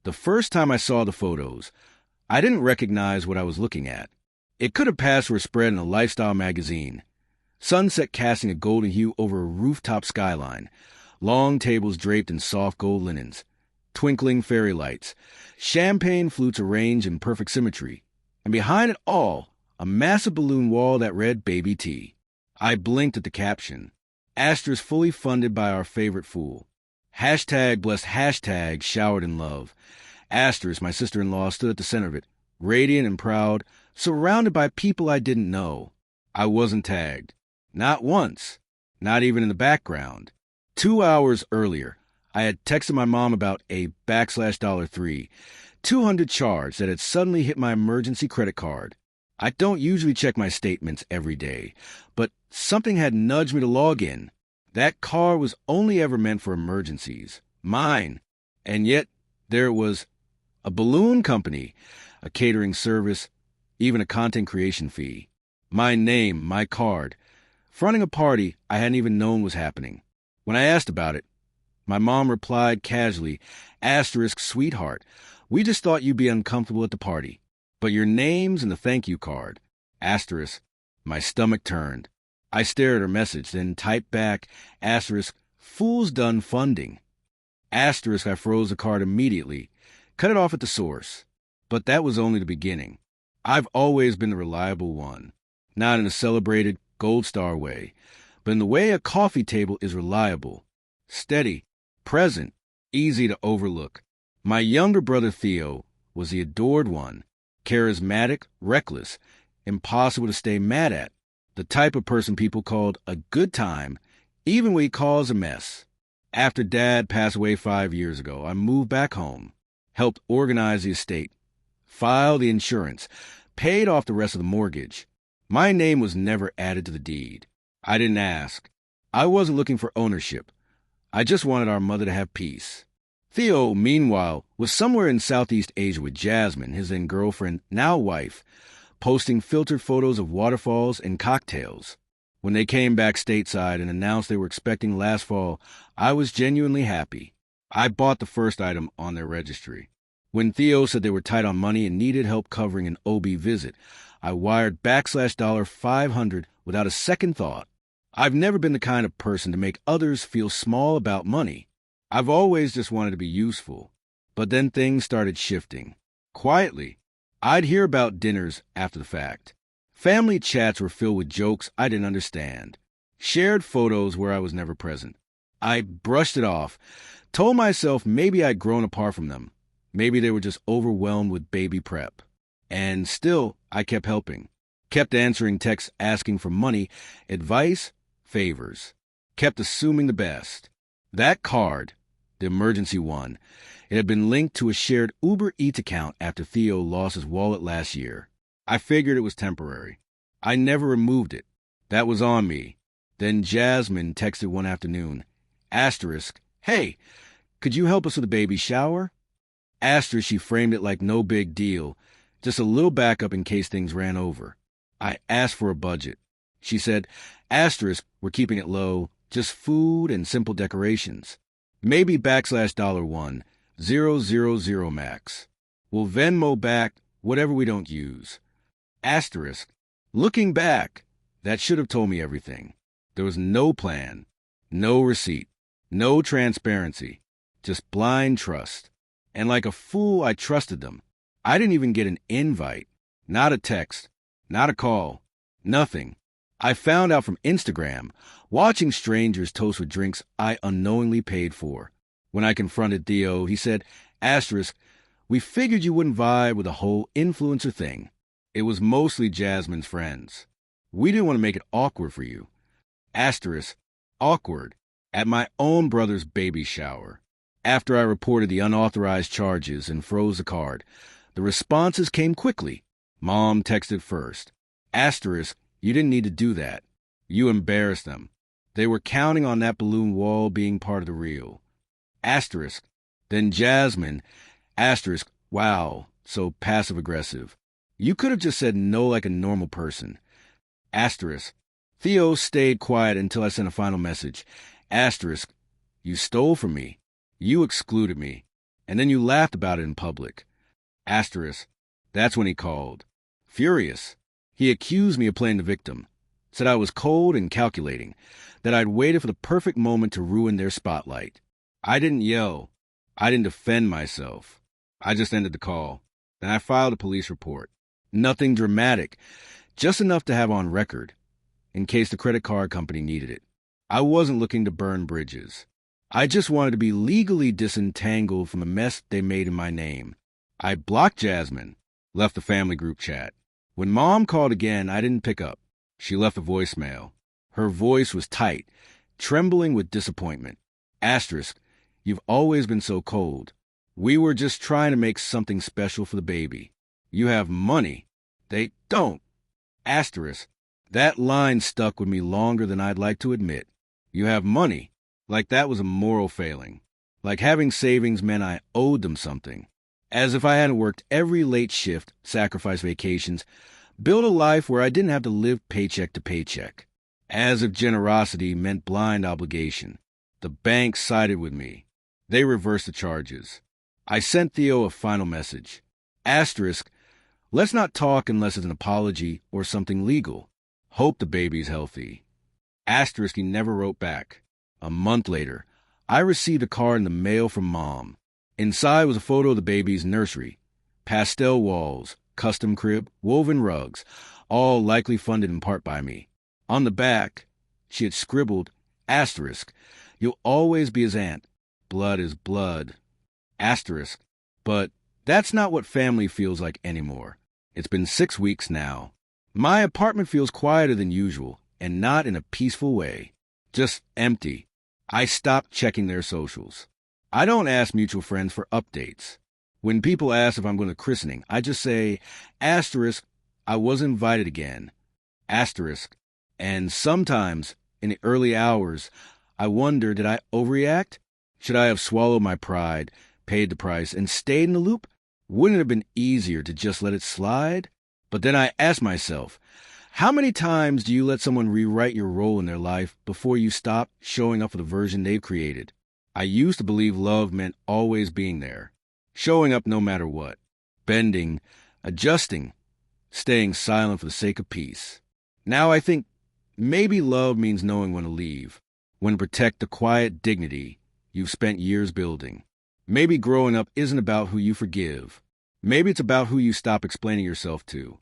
The first time I saw the photos, I didn't recognize what I was looking at. It could have passed for a spread in a lifestyle magazine. Sunset casting a golden hue over a rooftop skyline, long tables draped in soft gold linens, twinkling fairy lights, champagne flutes arranged in perfect symmetry, and behind it all, a massive balloon wall that read Baby T. I blinked at the caption. Asterisk fully funded by our favorite fool. Hashtag blessed hashtag showered in love. Asterisk, my sister-in-law, stood at the center of it, radiant and proud, surrounded by people I didn't know. I wasn't tagged. Not once. Not even in the background. 2 hours earlier, I had texted my mom about a $3, 200 charge that had suddenly hit my emergency credit card. I don't usually check my statements every day, but something had nudged me to log in. That card was only ever meant for emergencies. Mine. And yet, there it was. A balloon company, a catering service, even a content creation fee. My name, my card. Fronting a party I hadn't even known was happening. When I asked about it, my mom replied casually, asterisk, sweetheart, we just thought you'd be uncomfortable at the party. But your name's in the thank you card. Asterisk. My stomach turned. I stared at her message, then typed back, asterisk, fool's done funding. Asterisk, I froze the card immediately, cut it off at the source. But that was only the beginning. I've always been the reliable one. Not in a celebrated gold star way, but in the way a coffee table is reliable. Steady, present, easy to overlook. My younger brother Theo was the adored one. Charismatic, reckless, impossible to stay mad at. The type of person people called a good time, even when he caused a mess. After Dad passed away 5 years ago, I moved back home, helped organize the estate, filed the insurance, paid off the rest of the mortgage. My name was never added to the deed. I didn't ask. I wasn't looking for ownership. I just wanted our mother to have peace. Theo, meanwhile, was somewhere in Southeast Asia with Jasmine, his then-girlfriend, now wife, posting filtered photos of waterfalls and cocktails. When they came back stateside and announced they were expecting last fall, I was genuinely happy. I bought the first item on their registry. When Theo said they were tight on money and needed help covering an OB visit, I wired $500 without a second thought. I've never been the kind of person to make others feel small about money. I've always just wanted to be useful. But then things started shifting. Quietly, I'd hear about dinners after the fact. Family chats were filled with jokes I didn't understand. Shared photos where I was never present. I brushed it off, told myself maybe I'd grown apart from them. Maybe they were just overwhelmed with baby prep. And still, I kept helping. Kept answering texts asking for money, advice, favors. Kept assuming the best. That card, the emergency one, it had been linked to a shared Uber Eats account after Theo lost his wallet last year. I figured it was temporary. I never removed it. That was on me. Then Jasmine texted one afternoon. Asterisk, hey, could you help us with a baby shower? Asterisk, she framed it like no big deal, just a little backup in case things ran over. I asked for a budget. She said, asterisk, we're keeping it low, just food and simple decorations. Maybe $1, 000 max. We'll Venmo back whatever we don't use. Asterisk, looking back, that should have told me everything. There was no plan, no receipt, no transparency, just blind trust. And like a fool, I trusted them. I didn't even get an invite, not a text, not a call, nothing. I found out from Instagram, watching strangers toast with drinks I unknowingly paid for. When I confronted Theo, he said, asterisk, we figured you wouldn't vibe with the whole influencer thing. It was mostly Jasmine's friends. We didn't want to make it awkward for you. Asterisk, awkward, at my own brother's baby shower. After I reported the unauthorized charges and froze the card, the responses came quickly. Mom texted first. Asterisk, you didn't need to do that. You embarrassed them. They were counting on that balloon wall being part of the real. Asterisk. Then Jasmine. Asterisk, wow, so passive-aggressive. You could have just said no like a normal person. Asterisk. Theo stayed quiet until I sent a final message. Asterisk. You stole from me. You excluded me. And then you laughed about it in public. Asterisk. That's when he called. Furious. He accused me of playing the victim. Said I was cold and calculating, that I'd waited for the perfect moment to ruin their spotlight. I didn't yell. I didn't defend myself. I just ended the call. Then I filed a police report. Nothing dramatic, just enough to have on record, in case the credit card company needed it. I wasn't looking to burn bridges. I just wanted to be legally disentangled from the mess they made in my name. I blocked Jasmine, left the family group chat. When Mom called again, I didn't pick up. She left a voicemail. Her voice was tight, trembling with disappointment. Asterisk, you've always been so cold. We were just trying to make something special for the baby. You have money. They don't. Asterisk, that line stuck with me longer than I'd like to admit. You have money. Like that was a moral failing. Like having savings meant I owed them something. As if I hadn't worked every late shift, sacrificed vacations, built a life where I didn't have to live paycheck to paycheck. As if generosity meant blind obligation. The bank sided with me. They reversed the charges. I sent Theo a final message. Asterisk, let's not talk unless it's an apology or something legal. Hope the baby's healthy. Asterisk, he never wrote back. A month later, I received a card in the mail from Mom. Inside was a photo of the baby's nursery. Pastel walls, custom crib, woven rugs, all likely funded in part by me. On the back, she had scribbled, asterisk, you'll always be his aunt. Blood is blood. Asterisk, but that's not what family feels like anymore. It's been 6 weeks now. My apartment feels quieter than usual, and not in a peaceful way. Just empty. I stopped checking their socials. I don't ask mutual friends for updates. When people ask if I'm going to christening, I just say, asterisk, I was invited again. Asterisk. And sometimes, in the early hours, I wonder, did I overreact? Should I have swallowed my pride, paid the price, and stayed in the loop? Wouldn't it have been easier to just let it slide? But then I ask myself, how many times do you let someone rewrite your role in their life before you stop showing up for the version they've created? I used to believe love meant always being there, showing up no matter what, bending, adjusting, staying silent for the sake of peace. Now I think maybe love means knowing when to leave, when to protect the quiet dignity you've spent years building. Maybe growing up isn't about who you forgive. Maybe it's about who you stop explaining yourself to.